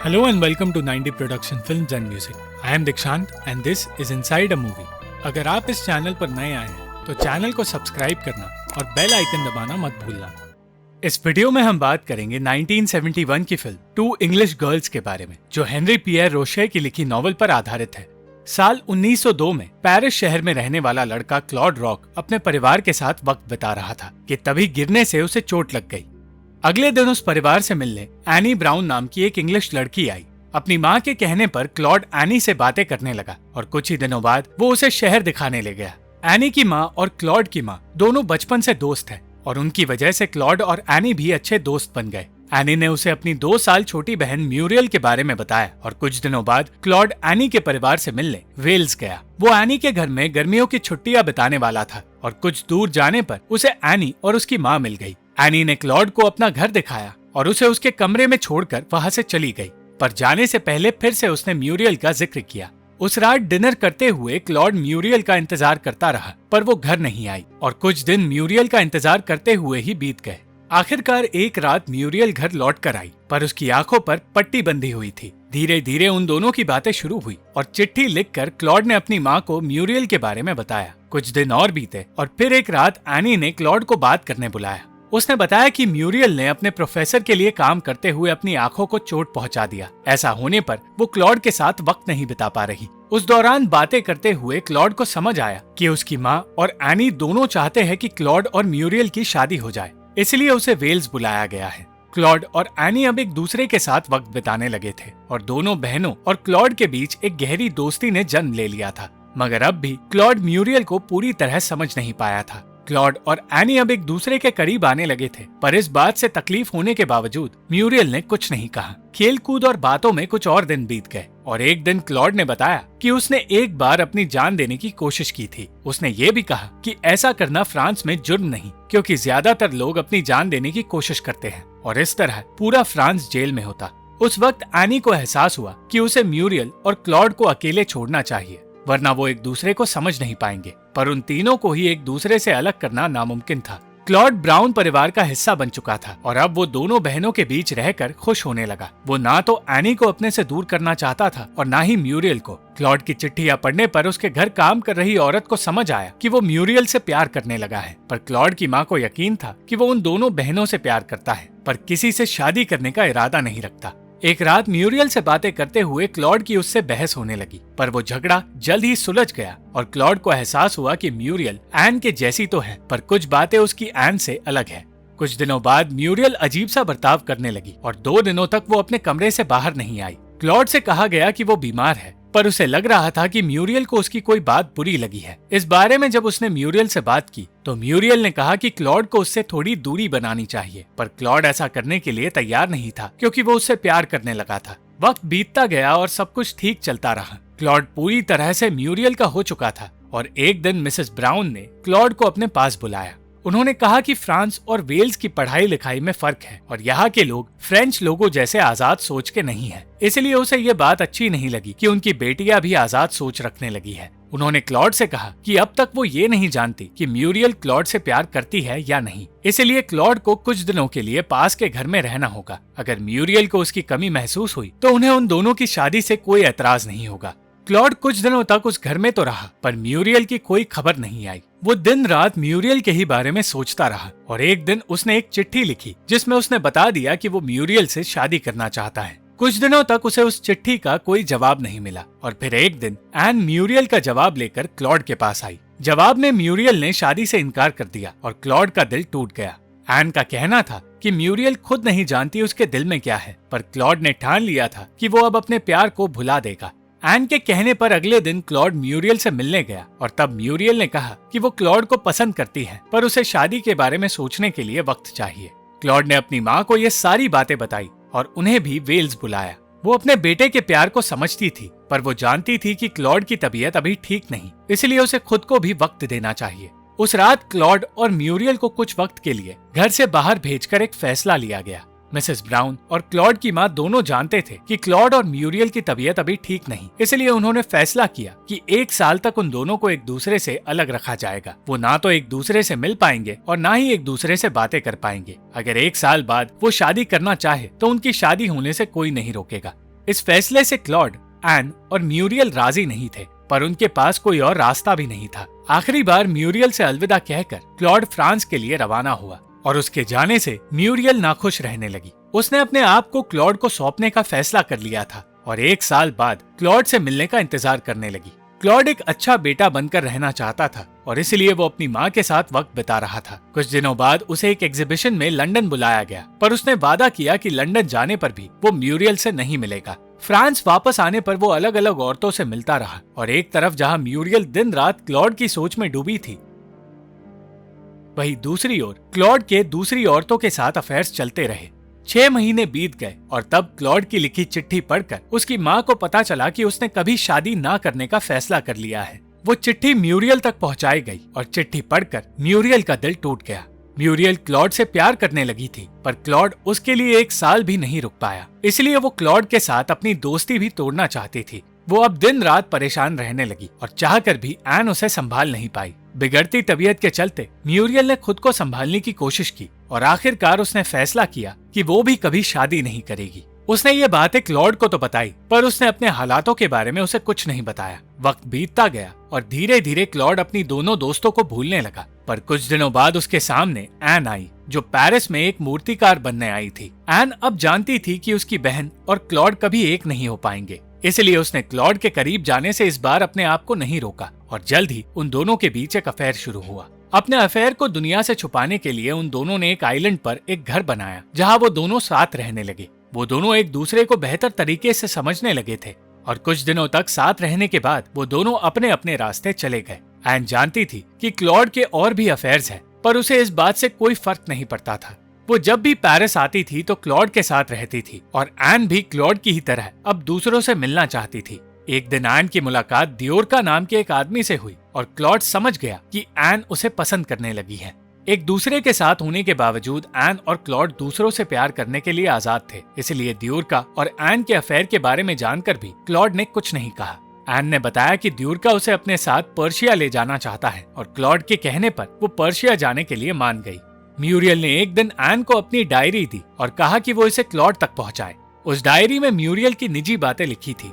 Hello and welcome to 90 Production Films and Music. I am Dikshant and this is Inside a Movie. अगर आप इस channel पर नए आए हैं तो चैनल को सब्सक्राइब करना और बेल आइकन दबाना मत भूलना। इस वीडियो में हम बात करेंगे 1971 की फिल्म टू इंग्लिश गर्ल्स के बारे में, जो हेनरी पियर रोशे की लिखी नॉवल पर आधारित है। साल 1902 में पेरिस शहर में रहने वाला लड़का क्लॉड रॉक अपने परिवार के साथ वक्त बिता रहा था कि तभी गिरने से उसे चोट लग गई। अगले दिन उस परिवार से मिलने एनी ब्राउन नाम की एक इंग्लिश लड़की आई। अपनी माँ के कहने पर क्लॉड एनी से बातें करने लगा और कुछ ही दिनों बाद वो उसे शहर दिखाने ले गया। एनी की माँ और क्लॉड की माँ दोनों बचपन से दोस्त हैं और उनकी वजह से क्लॉड और एनी भी अच्छे दोस्त बन गए। एनी ने उसे अपनी 2 साल छोटी बहन म्यूरियल के बारे में बताया और कुछ दिनों बाद क्लॉड एनी के परिवार से मिलने वेल्स गया। वो एनी के घर में गर्मियों की छुट्टियां बिताने वाला था और कुछ दूर जाने पर उसे एनी और उसकी माँ मिल गई। एनी ने क्लॉड को अपना घर दिखाया और उसे उसके कमरे में छोड़कर वहां से चली गई, पर जाने से पहले फिर से उसने म्यूरियल का जिक्र किया। उस रात डिनर करते हुए क्लॉड म्यूरियल का इंतजार करता रहा, पर वो घर नहीं आई और कुछ दिन म्यूरियल का इंतजार करते हुए ही बीत गए। आखिरकार एक रात म्यूरियल घर लौट कर आई, पर उसकी आंखों पर पट्टी बंधी हुई थी। धीरे धीरे उन दोनों की बातें शुरू हुई और चिट्ठी लिखकर क्लॉड ने अपनी माँ को म्यूरियल के बारे में बताया। कुछ दिन और बीते और फिर एक रात एनी ने क्लॉड को बात करने बुलाया। उसने बताया कि म्यूरियल ने अपने प्रोफेसर के लिए काम करते हुए अपनी आंखों को चोट पहुंचा दिया। ऐसा होने पर वो क्लॉड के साथ वक्त नहीं बिता पा रही। उस दौरान बातें करते हुए क्लॉड को समझ आया कि उसकी माँ और एनी दोनों चाहते हैं कि क्लॉड और म्यूरियल की शादी हो जाए, इसलिए उसे वेल्स बुलाया गया है। क्लॉड और एनी अब एक दूसरे के साथ वक्त बिताने लगे थे और दोनों बहनों और क्लॉड के बीच एक गहरी दोस्ती ने जन्म ले लिया था। मगर अब भी क्लॉड म्यूरियल को पूरी तरह समझ नहीं पाया था। क्लॉड और एनी अब एक दूसरे के करीब आने लगे थे, पर इस बात से तकलीफ होने के बावजूद म्यूरियल ने कुछ नहीं कहा। खेल कूद और बातों में कुछ और दिन बीत गए और एक दिन क्लॉड ने बताया कि उसने एक बार अपनी जान देने की कोशिश की थी। उसने ये भी कहा कि ऐसा करना फ्रांस में जुर्म नहीं, क्योंकि ज्यादातर लोग अपनी जान देने की कोशिश करते हैं और इस तरह पूरा फ्रांस जेल में होता। उस वक्त एनी को एहसास हुआ कि उसे म्यूरियल और क्लॉड को अकेले छोड़ना चाहिए, वरना वो एक दूसरे को समझ नहीं पाएंगे। पर उन तीनों को ही एक दूसरे से अलग करना नामुमकिन था। क्लॉड ब्राउन परिवार का हिस्सा बन चुका था और अब वो दोनों बहनों के बीच रहकर खुश होने लगा। वो ना तो एनी को अपने से दूर करना चाहता था और ना ही म्यूरियल को। क्लॉड की चिट्ठियां पढ़ने पर उसके घर काम कर रही औरत को समझ आया कि वो म्यूरियल से प्यार करने लगा है, पर क्लॉड की माँ को यकीन था कि वो उन दोनों बहनों से प्यार करता है, पर किसी से शादी करने का इरादा नहीं रखता। एक रात म्यूरियल से बातें करते हुए क्लॉड की उससे बहस होने लगी, पर वो झगड़ा जल्द ही सुलझ गया और क्लॉड को एहसास हुआ कि म्यूरियल एन के जैसी तो है, पर कुछ बातें उसकी एन से अलग है। कुछ दिनों बाद म्यूरियल अजीब सा बर्ताव करने लगी और 2 दिनों तक वो अपने कमरे से बाहर नहीं आई। क्लॉड से कहा गया कि वो बीमार है, पर उसे लग रहा था कि म्यूरियल को उसकी कोई बात बुरी लगी है। इस बारे में जब उसने म्यूरियल से बात की तो म्यूरियल ने कहा कि क्लॉड को उससे थोड़ी दूरी बनानी चाहिए, पर क्लॉड ऐसा करने के लिए तैयार नहीं था, क्योंकि वो उससे प्यार करने लगा था। वक्त बीतता गया और सब कुछ ठीक चलता रहा। क्लॉड पूरी तरह से म्यूरियल का हो चुका था और एक दिन मिसेस ब्राउन ने क्लॉड को अपने पास बुलाया। उन्होंने कहा कि फ्रांस और वेल्स की पढ़ाई लिखाई में फर्क है और यहाँ के लोग फ्रेंच लोगों जैसे आजाद सोच के नहीं है, इसलिए उसे ये बात अच्छी नहीं लगी कि उनकी बेटियां भी आजाद सोच रखने लगी है। उन्होंने क्लॉड से कहा कि अब तक वो ये नहीं जानती कि म्यूरियल क्लॉड से प्यार करती है या नहीं, इसलिए क्लॉड को कुछ दिनों के लिए पास के घर में रहना होगा। अगर म्यूरियल को उसकी कमी महसूस हुई तो उन्हें उन दोनों की शादी से कोई एतराज नहीं होगा। क्लॉड कुछ दिनों तक उस घर में तो रहा, पर म्यूरियल की कोई खबर नहीं आई। वो दिन रात म्यूरियल के ही बारे में सोचता रहा और एक दिन उसने एक चिट्ठी लिखी जिसमें उसने बता दिया कि वो म्यूरियल से शादी करना चाहता है। कुछ दिनों तक उसे उस चिट्ठी का कोई जवाब नहीं मिला और फिर एक दिन एन म्यूरियल का जवाब लेकर क्लॉड के पास आई। जवाब में म्यूरियल ने शादी से इनकार कर दिया और क्लॉड का दिल टूट गया। एन का कहना था कि म्यूरियल खुद नहीं जानती उसके दिल में क्या है, पर क्लॉड ने ठान लिया था कि वो अब अपने प्यार को भुला देगा। एन के कहने पर अगले दिन क्लॉड म्यूरियल से मिलने गया और तब म्यूरियल ने कहा कि वो क्लॉड को पसंद करती है, पर उसे शादी के बारे में सोचने के लिए वक्त चाहिए। क्लॉड ने अपनी माँ को ये सारी बातें बताई और उन्हें भी वेल्स बुलाया। वो अपने बेटे के प्यार को समझती थी, पर वो जानती थी कि क्लॉड की तबीयत अभी ठीक नहीं, इसलिए उसे खुद को भी वक्त देना चाहिए। उस रात क्लॉड और म्यूरियल को कुछ वक्त के लिए घर से बाहर भेजकर एक फैसला लिया गया। मिसेस ब्राउन और क्लॉड की माँ दोनों जानते थे कि क्लॉड और म्यूरियल की तबीयत अभी ठीक नहीं, इसलिए उन्होंने फैसला किया कि 1 साल तक उन दोनों को एक दूसरे से अलग रखा जाएगा। वो ना तो एक दूसरे से मिल पाएंगे और ना ही एक दूसरे से बातें कर पाएंगे। अगर 1 साल बाद वो शादी करना चाहे तो उनकी शादी होने से कोई नहीं रोकेगा। इस फैसले से क्लॉड, एन और म्यूरियल राजी नहीं थे, पर उनके पास कोई और रास्ता भी नहीं था। आखिरी बार म्यूरियल से अलविदा कहकर क्लॉड फ्रांस के लिए रवाना हुआ और उसके जाने से म्यूरियल नाखुश रहने लगी। उसने अपने आप को क्लॉड को सौंपने का फैसला कर लिया था और 1 साल बाद क्लॉड से मिलने का इंतजार करने लगी। क्लॉड एक अच्छा बेटा बनकर रहना चाहता था और इसलिए वो अपनी माँ के साथ वक्त बिता रहा था। कुछ दिनों बाद उसे एक एग्जीबिशन में लंदन बुलाया गया, पर उसने वादा किया कि लंदन जाने पर भी वो म्यूरियल से नहीं मिलेगा। फ्रांस वापस आने पर वो अलग अलग औरतों से मिलता रहा और एक तरफ जहाँ म्यूरियल दिन रात क्लॉड की सोच में डूबी थी, वहीं दूसरी ओर क्लॉड के दूसरी औरतों के साथ अफेयर्स चलते रहे। 6 महीने बीत गए और तब क्लॉड की लिखी चिट्ठी पढ़कर उसकी माँ को पता चला कि उसने कभी शादी ना करने का फैसला कर लिया है। वो चिट्ठी म्यूरियल तक पहुँचाई गई और चिट्ठी पढ़कर म्यूरियल का दिल टूट गया। म्यूरियल क्लॉड से प्यार करने लगी थी, पर क्लॉड उसके लिए 1 साल भी नहीं रुक पाया। इसलिए वो क्लॉड के साथ अपनी दोस्ती भी तोड़ना चाहती थी। वो अब दिन रात परेशान रहने लगी और चाहकर भी एन उसे संभाल नहीं पाई। बिगड़ती तबीयत के चलते म्यूरियल ने खुद को संभालने की कोशिश की और आखिरकार उसने फैसला किया कि वो भी कभी शादी नहीं करेगी। उसने ये बातें क्लॉड को तो बताई, पर उसने अपने हालातों के बारे में उसे कुछ नहीं बताया। वक्त बीतता गया और धीरे धीरे क्लॉड अपनी दोनों दोस्तों को भूलने लगा। पर कुछ दिनों बाद उसके सामने एन आई, जो पेरिस में एक मूर्तिकार बनने आई थी। एन अब जानती थी कि उसकी बहन और क्लॉड कभी एक नहीं हो पाएंगे, इसलिए उसने क्लॉड के करीब जाने से इस बार अपने आप को नहीं रोका और जल्द ही उन दोनों के बीच एक अफेयर शुरू हुआ। अपने अफेयर को दुनिया से छुपाने के लिए उन दोनों ने एक आइलैंड पर एक घर बनाया, जहां वो दोनों साथ रहने लगे। वो दोनों एक दूसरे को बेहतर तरीके से समझने लगे थे और कुछ दिनों तक साथ रहने के बाद वो दोनों अपने अपने रास्ते चले गए। एन जानती थी कि क्लॉड के और भी अफेयर्स हैं, पर उसे इस बात से कोई फर्क नहीं पड़ता था। वो जब भी पेरिस आती थी तो क्लॉड के साथ रहती थी और एन भी क्लॉड की ही तरह अब दूसरों से मिलना चाहती थी। एक दिन एन की मुलाकात दियोरका नाम के एक आदमी से हुई और क्लॉड समझ गया कि एन उसे पसंद करने लगी है। एक दूसरे के साथ होने के बावजूद एन और क्लॉड दूसरों से प्यार करने के लिए आजाद थे, इसलिए दियोरका और एन के अफेयर के बारे में जानकर भी क्लॉड ने कुछ नहीं कहा। एन ने बताया कि दियोरका उसे अपने साथ पर्शिया ले जाना चाहता है और क्लॉड के कहने पर वो पर्शिया जाने के लिए मान गई। म्यूरियल ने एक दिन एन को अपनी डायरी दी और कहा कि वो इसे क्लॉड तक पहुंचाए। उस डायरी में म्यूरियल की निजी बातें लिखी थी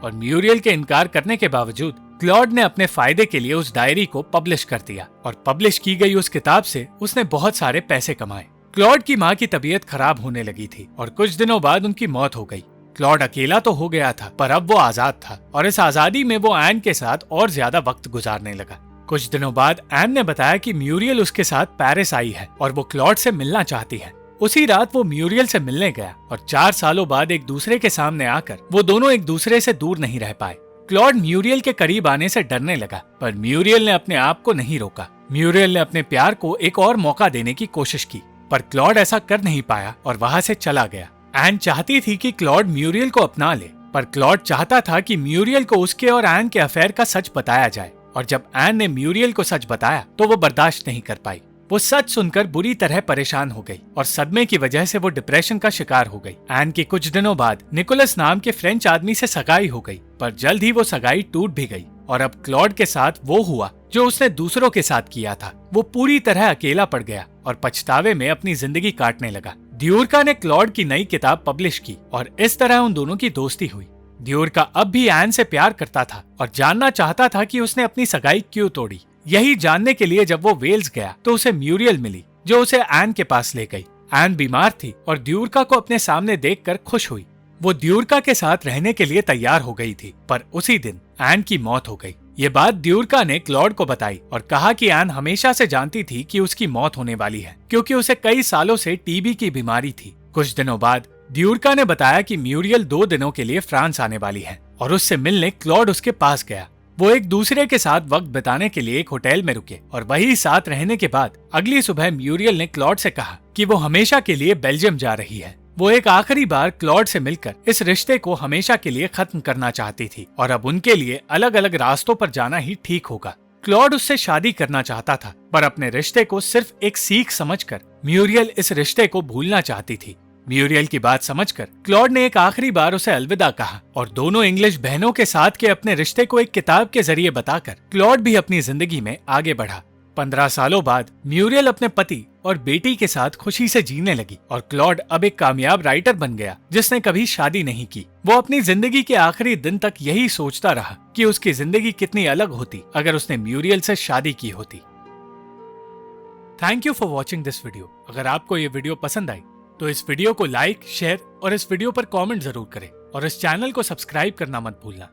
और म्यूरियल के इनकार करने के बावजूद क्लॉड ने अपने फायदे के लिए उस डायरी को पब्लिश कर दिया और पब्लिश की गई उस किताब से उसने बहुत सारे पैसे कमाए। क्लॉड की माँ की तबीयत खराब होने लगी थी और कुछ दिनों बाद उनकी मौत हो गई। क्लॉड अकेला तो हो गया था, पर अब वो आजाद था और इस आजादी में वो एन के साथ और ज्यादा वक्त गुजारने लगा। कुछ दिनों बाद एन ने बताया कि म्यूरियल उसके साथ पेरिस आई है और वो क्लॉड से मिलना चाहती है। उसी रात वो म्यूरियल से मिलने गया और 4 सालों बाद एक दूसरे के सामने आकर वो दोनों एक दूसरे से दूर नहीं रह पाए। क्लॉड म्यूरियल के करीब आने से डरने लगा, पर म्यूरियल ने अपने आप को नहीं रोका। म्यूरियल ने अपने प्यार को एक और मौका देने की कोशिश की, पर क्लॉड ऐसा कर नहीं पाया और वहाँ से चला गया। एन चाहती थी कि क्लॉड म्यूरियल को अपना ले, पर क्लॉड चाहता था कि म्यूरियल को उसके और एन के अफेयर का सच बताया जाए, और जब एन ने म्यूरियल को सच बताया तो वो बर्दाश्त नहीं कर पाई। वो सच सुनकर बुरी तरह परेशान हो गई और सदमे की वजह से वो डिप्रेशन का शिकार हो गई। एन की कुछ दिनों बाद निकोलस नाम के फ्रेंच आदमी से सगाई हो गई, पर जल्द ही वो सगाई टूट भी गई और अब क्लॉड के साथ वो हुआ जो उसने दूसरों के साथ किया था। वो पूरी तरह अकेला पड़ गया और पछतावे में अपनी जिंदगी काटने लगा। दियोरका ने क्लॉड की नई किताब पब्लिश की और इस तरह उन दोनों की दोस्ती हुई। दियोरका अब भी एन से प्यार करता था और जानना चाहता था कि उसने अपनी सगाई क्यों तोड़ी। यही जानने के लिए जब वो वेल्स गया तो उसे म्यूरियल मिली, जो उसे एन के पास ले गई। एन बीमार थी और दियोरका को अपने सामने देखकर खुश हुई। वो दियोरका के साथ रहने के लिए तैयार हो गई थी, पर उसी दिन एन की मौत हो गई। ये बात दियोरका ने क्लॉड को बताई और कहा कि एन हमेशा से जानती थी कि उसकी मौत होने वाली है, क्योंकि उसे कई सालों से टीबी की बीमारी थी। कुछ दिनों बाद दियोरका ने बताया कि म्यूरियल 2 दिनों के लिए फ्रांस आने वाली है और उससे मिलने क्लॉड उसके पास गया। वो एक दूसरे के साथ वक्त बिताने के लिए एक होटल में रुके और वही साथ रहने के बाद अगली सुबह म्यूरियल ने क्लॉड से कहा कि वो हमेशा के लिए बेल्जियम जा रही है। वो एक आखिरी बार क्लॉड से मिलकर इस रिश्ते को हमेशा के लिए खत्म करना चाहती थी और अब उनके लिए अलग अलग रास्तों पर जाना ही ठीक होगा। क्लॉड उससे शादी करना चाहता था, पर अपने रिश्ते को सिर्फ एक सीख समझकर म्यूरियल इस रिश्ते को भूलना चाहती थी। म्यूरियल की बात समझकर क्लॉड ने एक आखिरी बार उसे अलविदा कहा और दोनों इंग्लिश बहनों के साथ के अपने रिश्ते को एक किताब के जरिए बताकर क्लॉड भी अपनी जिंदगी में आगे बढ़ा। 15 सालों बाद म्यूरियल अपने पति और बेटी के साथ खुशी से जीने लगी और क्लॉड अब एक कामयाब राइटर बन गया जिसने कभी शादी नहीं की। वो अपनी जिंदगी के आखिरी दिन तक यही सोचता रहा कि उसकी जिंदगी कितनी अलग होती अगर उसने म्यूरियल से शादी की होती। Thank you for watching this video. अगर आपको ये वीडियो पसंद आई तो इस वीडियो को लाइक, शेयर और इस वीडियो पर कमेंट जरूर करें और इस चैनल को सब्सक्राइब करना मत भूलना।